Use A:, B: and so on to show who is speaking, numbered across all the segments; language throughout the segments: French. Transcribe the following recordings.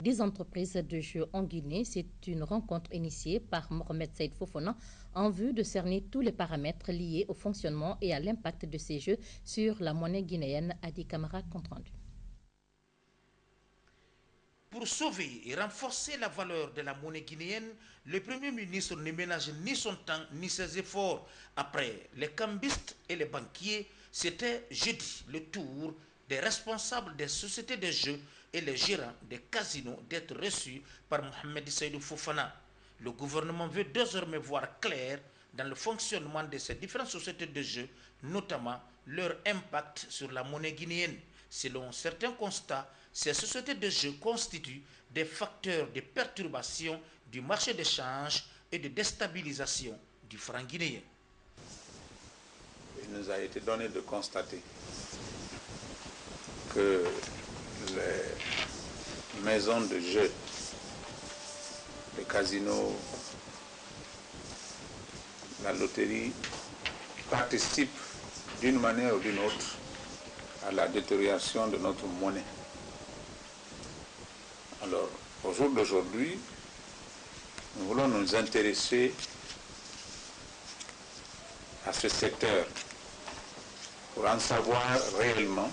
A: des entreprises de jeux en Guinée. C'est une rencontre initiée par Mohamed Saïd Fofana en vue de cerner tous les paramètres liés au fonctionnement et à l'impact de ces jeux sur la monnaie guinéenne, a dit Camara compte rendu.
B: Pour sauver et renforcer la valeur de la monnaie guinéenne, le Premier ministre ne ménage ni son temps ni ses efforts. Après les cambistes et les banquiers, c'était jeudi le tour des responsables des sociétés de jeux et les gérants des casinos d'être reçus par Mohamed Saïdou Fofana. Le gouvernement veut désormais voir clair dans le fonctionnement de ces différentes sociétés de jeux, notamment leur impact sur la monnaie guinéenne. Selon certains constats, ces sociétés de jeux constituent des facteurs de perturbation du marché d'échange et de déstabilisation du franc guinéen.
C: Il nous a été donné de constater que les maisons de jeux, les casinos, la loterie participent d'une manière ou d'une autre à la détérioration de notre monnaie. Alors, au jour d'aujourd'hui, nous voulons nous intéresser à ce secteur pour en savoir réellement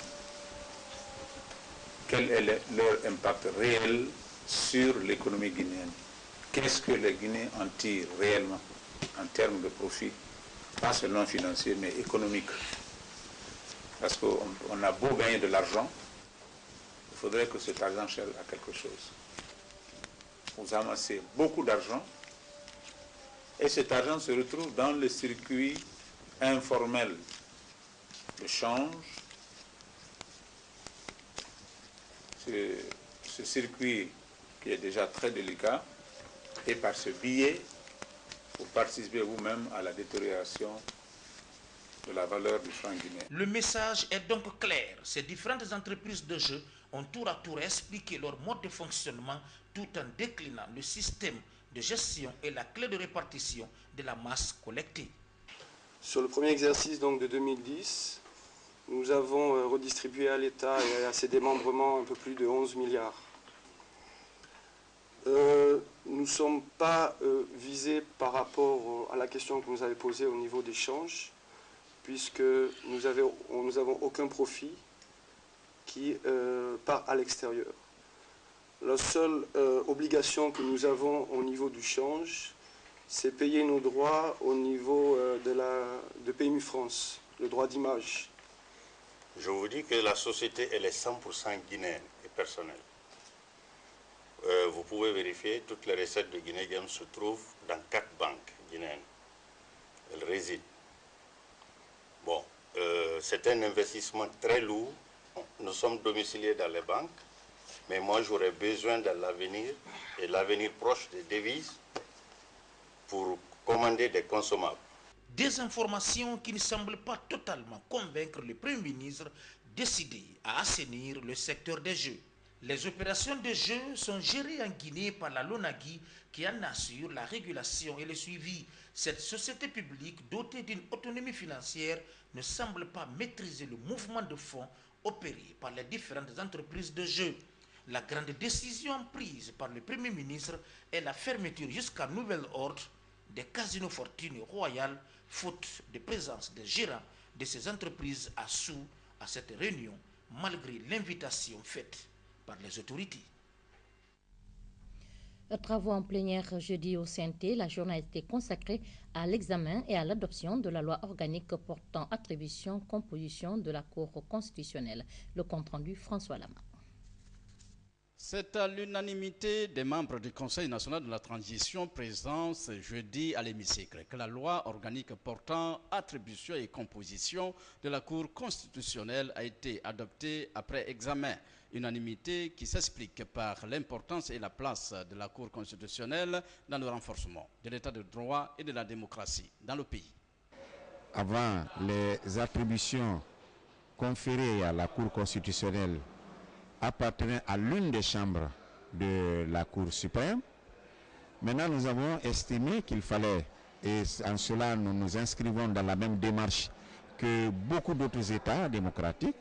C: quel est leur impact réel sur l'économie guinéenne. Qu'est-ce que les Guinéens en tirent réellement en termes de profit, pas seulement financier, mais économique. Parce qu'on a beau gagner de l'argent, il faudrait que cet argent serve à quelque chose. Vous amassez beaucoup d'argent et cet argent se retrouve dans le circuit informel de change. Ce circuit qui est déjà très délicat, et par ce biais, vous participez vous-même à la détérioration de la valeur du franc guinéen.
B: Le message est donc clair. Ces différentes entreprises de jeux ont tour à tour expliqué leur mode de fonctionnement tout en déclinant le système de gestion et la clé de répartition de la masse collectée.
D: Sur le premier exercice donc, de 2010, nous avons redistribué à l'État et à ses démembrements un peu plus de 11 milliards. Nous ne sommes pas visés par rapport à la question que vous avez posée au niveau des changes, puisque nous n'avons aucun profit qui part à l'extérieur. La seule obligation que nous avons au niveau du change, c'est payer nos droits au niveau de PMU France, le droit d'image.
E: Je vous dis que la société, elle est 100% guinéenne et personnelle. Vous pouvez vérifier, toutes les recettes de Guinée Games se trouvent dans 4 banques guinéennes. Elles résident. Bon, c'est un investissement très lourd. Nous sommes domiciliés dans les banques, mais moi j'aurais besoin dans l'avenir, et l'avenir proche des devises, pour commander des consommables.
B: Des informations qui ne semblent pas totalement convaincre le Premier ministre décidé à assainir le secteur des jeux. Les opérations de jeux sont gérées en Guinée par la LONAGUI qui en assure la régulation et le suivi. Cette société publique dotée d'une autonomie financière ne semble pas maîtriser le mouvement de fonds opéré par les différentes entreprises de jeux. La grande décision prise par le Premier ministre est la fermeture jusqu'à nouvel ordre des casinos Fortune Royal, faute de présence des gérants de ces entreprises à cette réunion, malgré l'invitation faite par les autorités.
A: Travaux en plénière jeudi au CNT, la journée a été consacrée à l'examen et à l'adoption de la loi organique portant attribution, composition de la Cour constitutionnelle. Le compte-rendu, François Lama.
F: C'est à l'unanimité des membres du Conseil national de la transition présents ce jeudi à l'hémicycle que la loi organique portant attribution et composition de la Cour constitutionnelle a été adoptée après examen. Unanimité qui s'explique par l'importance et la place de la Cour constitutionnelle dans le renforcement de l'état de droit et de la démocratie dans le pays.
G: Avant, les attributions conférées à la Cour constitutionnelle appartenaient à l'une des chambres de la Cour suprême. Maintenant, nous avons estimé qu'il fallait, et en cela nous nous inscrivons dans la même démarche que beaucoup d'autres États démocratiques,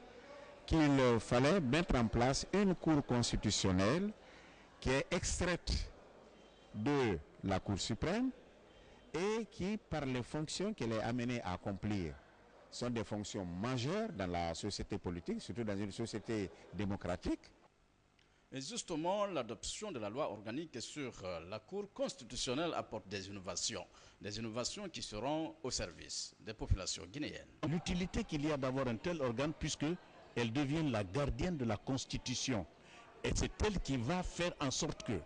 G: qu'il fallait mettre en place une Cour constitutionnelle qui est extraite de la Cour suprême et qui, par les fonctions qu'elle est amenée à accomplir, sont des fonctions majeures dans la société politique, surtout dans une société démocratique.
F: Et justement, l'adoption de la loi organique sur la Cour constitutionnelle apporte des innovations qui seront au service des populations guinéennes.
H: L'utilité qu'il y a d'avoir un tel organe, puisqu'elle devient la gardienne de la Constitution. Et c'est elle qui va faire en sorte que,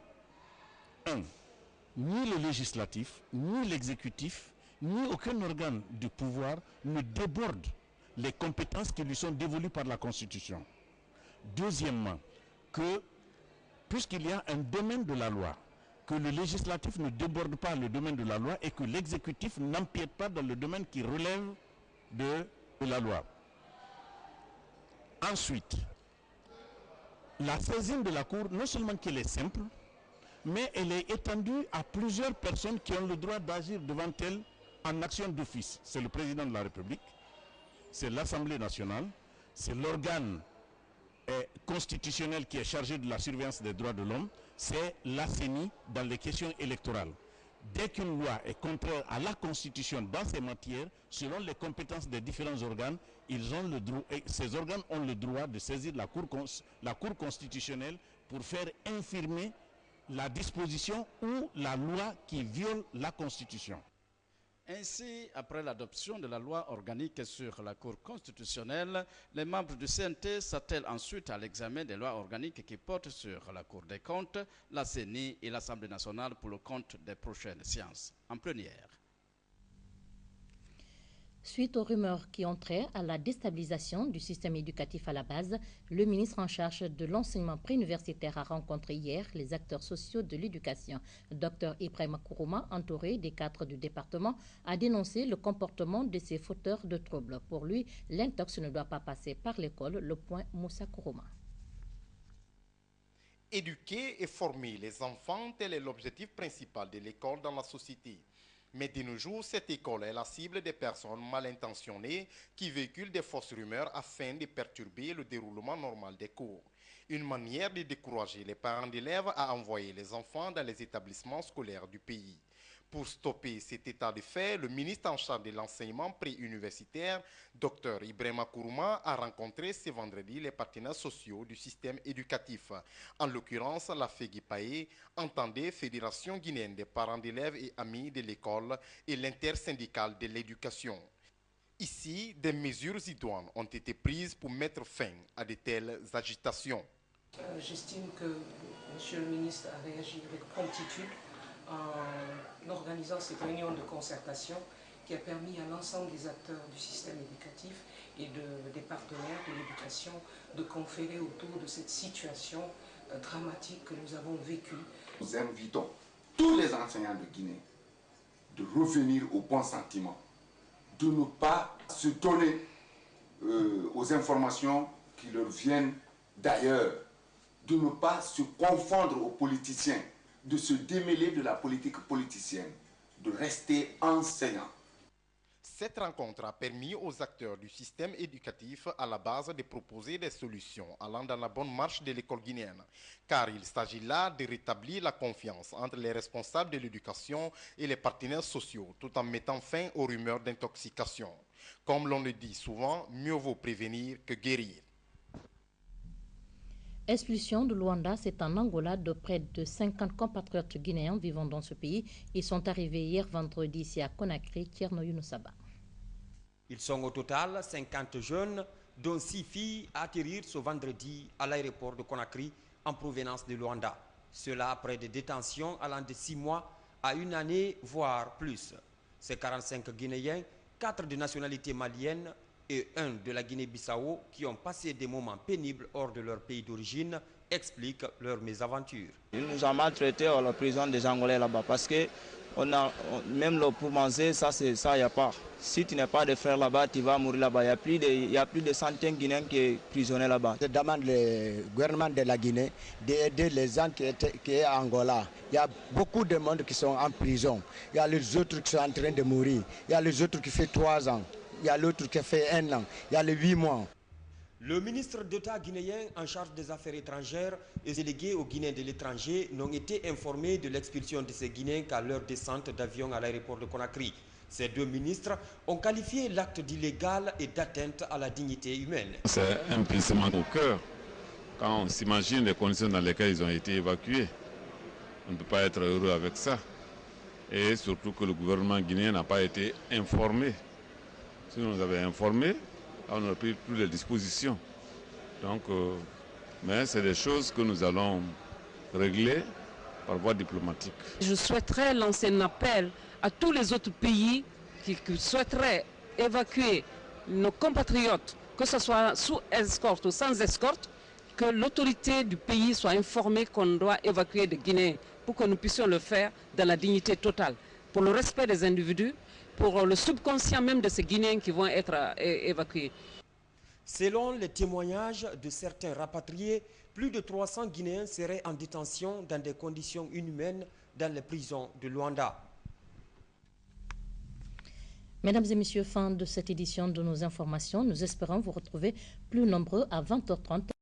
H: ni le législatif, ni l'exécutif, ni aucun organe du pouvoir ne déborde les compétences qui lui sont dévolues par la Constitution. Deuxièmement, que puisqu'il y a un domaine de la loi, que le législatif ne déborde pas le domaine de la loi et que l'exécutif n'empiète pas dans le domaine qui relève de la loi. Ensuite, la saisine de la Cour, non seulement qu'elle est simple, mais elle est étendue à plusieurs personnes qui ont le droit d'agir devant elle en action d'office. C'est le président de la République, c'est l'Assemblée nationale, c'est l'organe constitutionnel qui est chargé de la surveillance des droits de l'homme, c'est la CENI dans les questions électorales. Dès qu'une loi est contraire à la Constitution dans ces matières, selon les compétences des différents organes, ces organes ont le droit de saisir la Cour constitutionnelle pour faire infirmer la disposition ou la loi qui viole la Constitution.
F: Ainsi, après l'adoption de la loi organique sur la Cour constitutionnelle, les membres du CNT s'attellent ensuite à l'examen des lois organiques qui portent sur la Cour des comptes, la CENI et l'Assemblée nationale pour le compte des prochaines séances en plénière.
A: Suite aux rumeurs qui ont trait à la déstabilisation du système éducatif à la base, le ministre en charge de l'enseignement préuniversitaire a rencontré hier les acteurs sociaux de l'éducation. Dr Ibrahima Kourouma, entouré des cadres du département, a dénoncé le comportement de ces fauteurs de troubles. Pour lui, l'intox ne doit pas passer par l'école. Le point Moussa Kourouma.
I: Éduquer et former les enfants, tel est l'objectif principal de l'école dans la société. Mais de nos jours, cette école est la cible des personnes mal intentionnées qui véhiculent des fausses rumeurs afin de perturber le déroulement normal des cours. Une manière de décourager les parents d'élèves à envoyer les enfants dans les établissements scolaires du pays. Pour stopper cet état de fait, le ministre en charge de l'enseignement préuniversitaire, Dr Ibrahima Kourouma, a rencontré ce vendredi les partenaires sociaux du système éducatif, en l'occurrence la FEGIPAE, entendez Fédération guinéenne des parents d'élèves et amis de l'école et l'intersyndicale de l'éducation. Ici, des mesures idoines ont été prises pour mettre fin à de telles agitations.
J: J'estime que M. le ministre a réagi avec promptitude en organisant cette réunion de concertation qui a permis à l'ensemble des acteurs du système éducatif et des partenaires de l'éducation de conférer autour de cette situation dramatique que nous avons vécue.
K: Nous invitons tous les enseignants de Guinée de revenir au bon sentiment, de ne pas se donner aux informations qui leur viennent d'ailleurs, de ne pas se confondre aux politiciens, de se démêler de la politique politicienne, de rester enseignant.
I: Cette rencontre a permis aux acteurs du système éducatif à la base de proposer des solutions allant dans la bonne marche de l'école guinéenne, car il s'agit là de rétablir la confiance entre les responsables de l'éducation et les partenaires sociaux, tout en mettant fin aux rumeurs d'intoxication. Comme l'on le dit souvent, mieux vaut prévenir que guérir.
A: Expulsion de Luanda, c'est en Angola de près de 50 compatriotes guinéens vivant dans ce pays. Ils sont arrivés hier vendredi ici à Conakry, Tierno Younoussaba.
L: Ils sont au total 50 jeunes, dont 6 filles, à atterrir ce vendredi à l'aéroport de Conakry en provenance de Luanda. Cela après des détentions allant de 6 mois à 1 année, voire plus. Ces 45 Guinéens, 4 de nationalité malienne et 1 de la Guinée-Bissau qui ont passé des moments pénibles hors de leur pays d'origine expliquent leur mésaventure.
M: Ils nous ont maltraités à la prison des Angolais là-bas parce que même pour manger, ça, il n'y a pas. Si tu n'es pas de frère là-bas, tu vas mourir là-bas. Il y a plus de centaines de Guinéens qui sont prisonniers là-bas. Je demande le gouvernement de la Guinée d'aider les gens qui sont à Angola. Il y a beaucoup de monde qui sont en prison. Il y a les autres qui sont en train de mourir. Il y a les autres qui font 3 ans. Il y a l'autre qui fait 1 an, il y a les 8 mois.
L: Le ministre d'État guinéen en charge des affaires étrangères et les délégués aux Guinéens de l'étranger n'ont été informés de l'expulsion de ces Guinéens qu'à leur descente d'avion à l'aéroport de Conakry. Ces deux ministres ont qualifié l'acte d'illégal et d'atteinte à la dignité humaine.
N: C'est un pincement au cœur quand on s'imagine les conditions dans lesquelles ils ont été évacués. On ne peut pas être heureux avec ça. Et surtout que le gouvernement guinéen n'a pas été informé. Si on nous avait informé, on aurait pris toutes les dispositions. Donc, mais c'est des choses que nous allons régler par voie diplomatique.
O: Je souhaiterais lancer un appel à tous les autres pays qui souhaiteraient évacuer nos compatriotes, que ce soit sous escorte ou sans escorte, que l'autorité du pays soit informée qu'on doit évacuer des Guinéens pour que nous puissions le faire dans la dignité totale, pour le respect des individus, pour le subconscient même de ces Guinéens qui vont être évacués.
L: Selon les témoignages de certains rapatriés, plus de 300 Guinéens seraient en détention dans des conditions inhumaines dans les prisons de Luanda.
A: Mesdames et messieurs, fin de cette édition de nos informations. Nous espérons vous retrouver plus nombreux à 20h30.